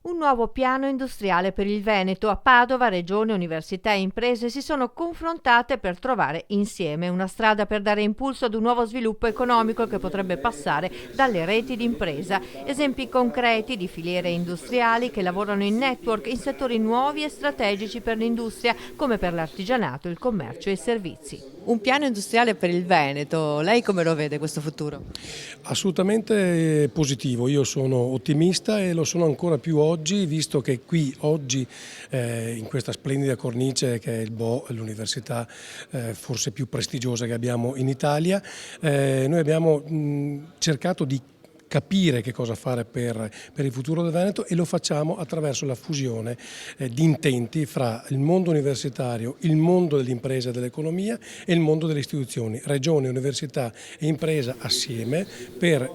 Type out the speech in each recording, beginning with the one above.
Un nuovo piano industriale per il Veneto. A Padova, Regione, università e imprese si sono confrontate per trovare insieme una strada per dare impulso ad un nuovo sviluppo economico che potrebbe passare dalle reti di impresa. Esempi concreti di filiere industriali che lavorano in network in settori nuovi e strategici per l'industria, come per l'artigianato, il commercio e i servizi. Un piano industriale per il Veneto. Lei come lo vede questo futuro? Assolutamente positivo, io sono ottimista e lo sono ancora più oggi, visto che qui oggi in questa splendida cornice che è il Bo, l'università forse più prestigiosa che abbiamo in Italia, noi abbiamo cercato di capire che cosa fare per il futuro del Veneto e lo facciamo attraverso la fusione di intenti fra il mondo universitario, il mondo dell'impresa e dell'economia e il mondo delle istituzioni, regione, università e impresa assieme per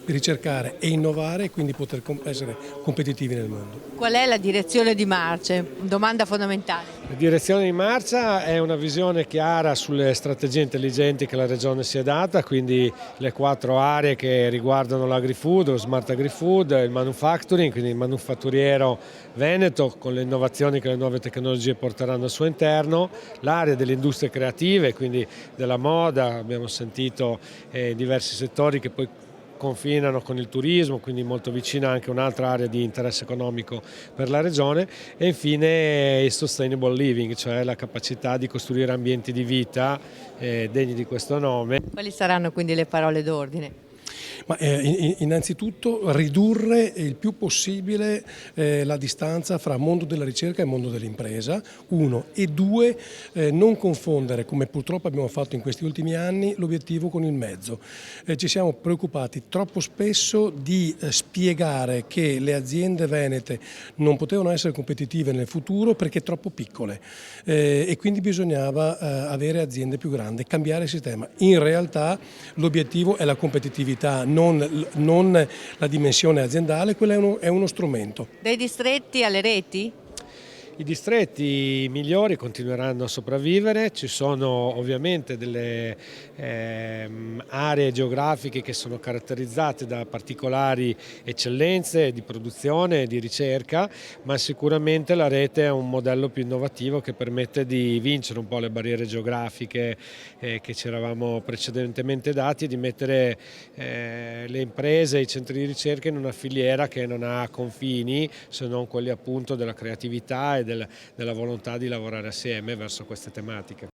ricercare e innovare e quindi poter essere competitivi nel mondo. Qual è la direzione di marcia? Domanda fondamentale. La direzione di marcia è una visione chiara sulle strategie intelligenti che la Regione si è data, quindi le 4 aree che riguardano l'agri-food, lo smart agri-food, il manufacturing, quindi il manufatturiero veneto con le innovazioni che le nuove tecnologie porteranno al suo interno, l'area delle industrie creative, quindi della moda, abbiamo sentito diversi settori che poi confinano con il turismo, quindi molto vicina anche un'altra area di interesse economico per la regione, e infine il sustainable living, cioè la capacità di costruire ambienti di vita degni di questo nome. Quali saranno quindi le parole d'ordine? Ma innanzitutto ridurre il più possibile la distanza fra mondo della ricerca e mondo dell'impresa, uno, e due, non confondere, come purtroppo abbiamo fatto in questi ultimi anni, l'obiettivo con il mezzo. Ci siamo preoccupati troppo spesso di spiegare che le aziende venete non potevano essere competitive nel futuro perché troppo piccole e quindi bisognava avere aziende più grandi, cambiare il sistema. In realtà l'obiettivo è la competitività, non la dimensione aziendale, quello è uno strumento. Dai distretti alle reti? I distretti migliori continueranno a sopravvivere, ci sono ovviamente delle aree geografiche che sono caratterizzate da particolari eccellenze di produzione e di ricerca, ma sicuramente la rete è un modello più innovativo che permette di vincere un po' le barriere geografiche che ci eravamo precedentemente dati e di mettere le imprese e i centri di ricerca in una filiera che non ha confini se non quelli appunto della creatività e della volontà di lavorare assieme verso queste tematiche.